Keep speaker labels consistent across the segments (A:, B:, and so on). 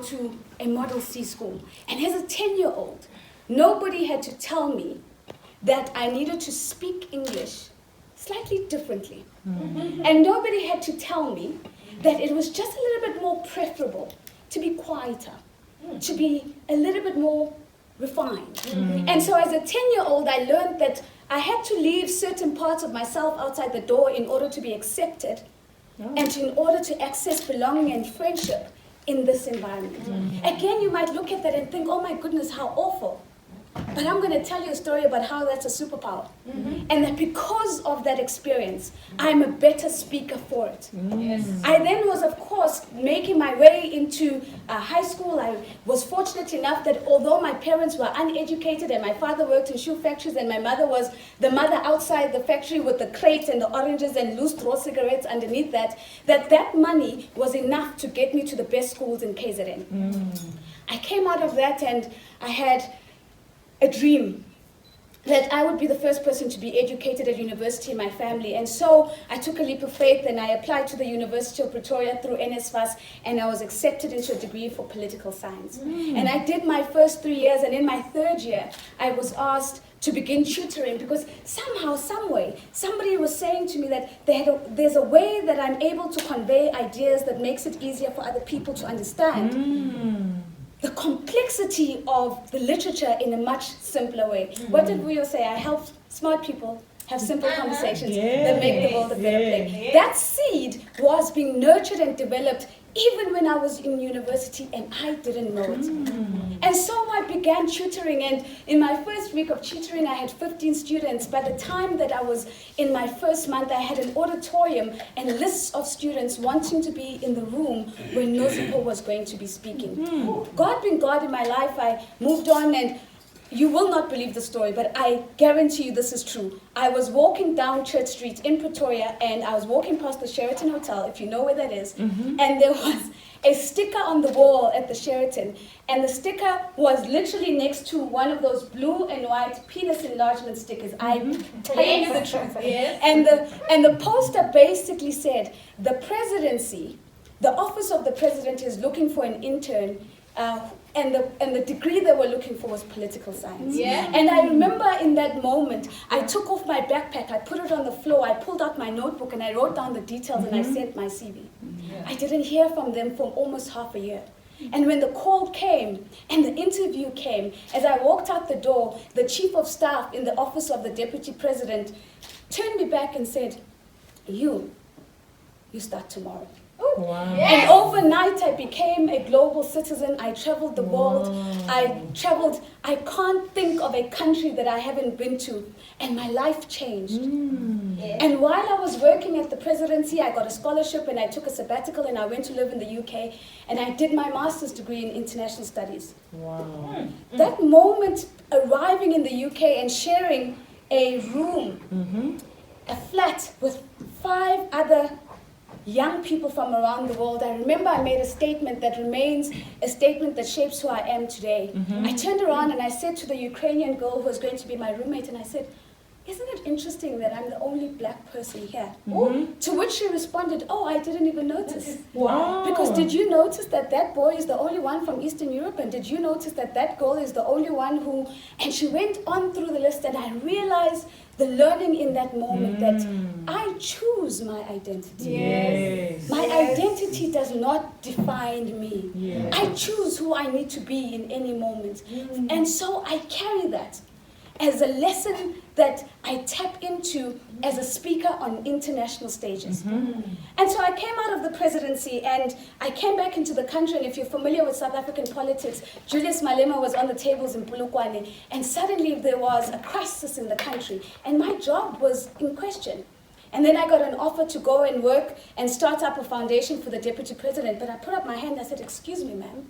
A: to a Model C school. And as a 10-year-old, nobody had to tell me that I needed to speak English slightly differently. And nobody had to tell me that it was just a little bit more preferable to be quieter, to be a little bit more refined. And so as a 10-year-old, I learned that I had to leave certain parts of myself outside the door in order to be accepted and in order to access belonging and friendship in this environment. Again, you might look at that and think, oh my goodness, how awful. But I'm going to tell you a story about how that's a superpower. And that because of that experience, I'm a better speaker for it. I then was, of course, making my way into high school. I was fortunate enough that although my parents were uneducated and my father worked in shoe factories and my mother was the mother outside the factory with the crates and the oranges and loose straw cigarettes underneath that money was enough to get me to the best schools in KZN. I came out of that and I had a dream that I would be the first person to be educated at university in my family. And so I took a leap of faith and I applied to the University of Pretoria through NSFAS, and I was accepted into a degree for political science. And I did my first 3 years, and in my third year, I was asked to begin tutoring because somehow, some way, somebody was saying to me that there's a way that I'm able to convey ideas that makes it easier for other people to understand the complexity of the literature in a much simpler way. What did we all say? I help smart people have simple conversations that make the world a better place. That seed was being nurtured and developed even when I was in university and I didn't know it. And so I began tutoring, and in my first week of tutoring I had 15 students. By the time that I was in my first month, I had an auditorium and lists of students wanting to be in the room where Nozipho was going to be speaking. God being God in my life, I moved on, and you will not believe the story, but I guarantee you this is true. I was walking down Church Street in Pretoria, and I was walking past the Sheraton Hotel, if you know where that is, and there was a sticker on the wall at the Sheraton, and the sticker was literally next to one of those blue and white penis enlargement stickers. I tell you the truth. And the poster basically said, the presidency, the office of the president is looking for an intern, and the degree they were looking for was political science. And I remember in that moment, I took off my backpack, I put it on the floor, I pulled out my notebook and I wrote down the details and I sent my CV. I didn't hear from them for almost half a year. And when the call came and the interview came, as I walked out the door, the chief of staff in the office of the deputy president turned me back and said, you start tomorrow. And overnight I became a global citizen. I traveled the world. I can't think of a country that I haven't been to, and my life changed. And while I was working at the presidency, I got a scholarship and I took a sabbatical and I went to live in the UK and I did my master's degree in international studies. That moment arriving in the UK and sharing a room, a flat with 5 other young people from around the world, I remember I made a statement that remains a statement that shapes who I am today. I turned around and I said to the Ukrainian girl who was going to be my roommate, and I said, isn't it interesting that I'm the only black person here? To which she responded, oh, I didn't even notice. Because did you notice that that boy is the only one from Eastern Europe? And did you notice that that girl is the only one who... And she went on through the list, and I realized the learning in that moment that I choose my identity. My identity does not define me. I choose who I need to be in any moment. And so I carry that as a lesson that I tap into as a speaker on international stages. And so I came out of the presidency and I came back into the country, and if you're familiar with South African politics, Julius Malema was on the tables in Polokwane, and suddenly there was a crisis in the country, and my job was in question. And then I got an offer to go and work and start up a foundation for the deputy president, but I put up my hand and I said, excuse me, ma'am,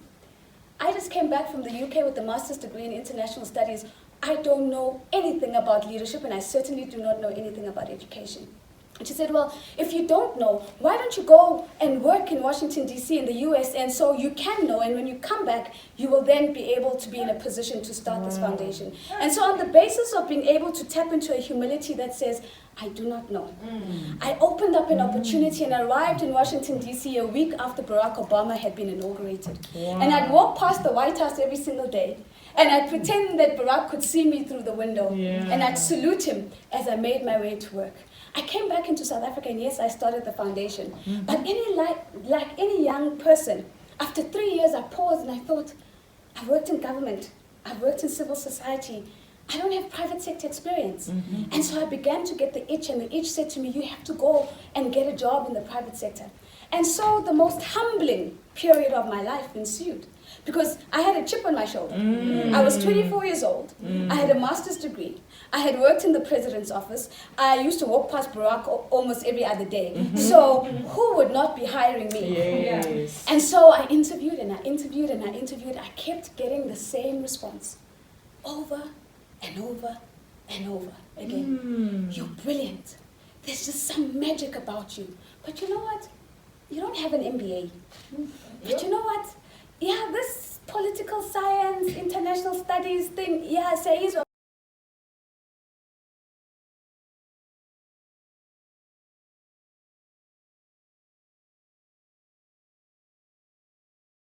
A: I just came back from the UK with a master's degree in international studies. I don't know anything about leadership, and I certainly do not know anything about education. And she said, well, if you don't know, why don't you go and work in Washington, D.C. in the U.S., and so you can know, and when you come back, you will then be able to be in a position to start this foundation. And so on the basis of being able to tap into a humility that says, I do not know, I opened up an opportunity and arrived in Washington, D.C. a week after Barack Obama had been inaugurated. And I'd walk past the White House every single day, and I'd pretend that Barack could see me through the window, and I'd salute him as I made my way to work. I came back into South Africa, and yes, I started the foundation. But like any young person, after 3 years, I paused and I thought, I've worked in government, I've worked in civil society, I don't have private sector experience. And so I began to get the itch, and the itch said to me, you have to go and get a job in the private sector. And so the most humbling period of my life ensued, because I had a chip on my shoulder. I was 24 years old. I had a master's degree. I had worked in the president's office. I used to walk past Barack almost every other day. So who would not be hiring me?
B: Yes.
A: And so I interviewed and I interviewed and I interviewed. I kept getting the same response over and over and over again. You're brilliant. There's just some magic about you. But you know what? You don't have an MBA. But you know what? Yeah, this political science, international studies thing, yeah, says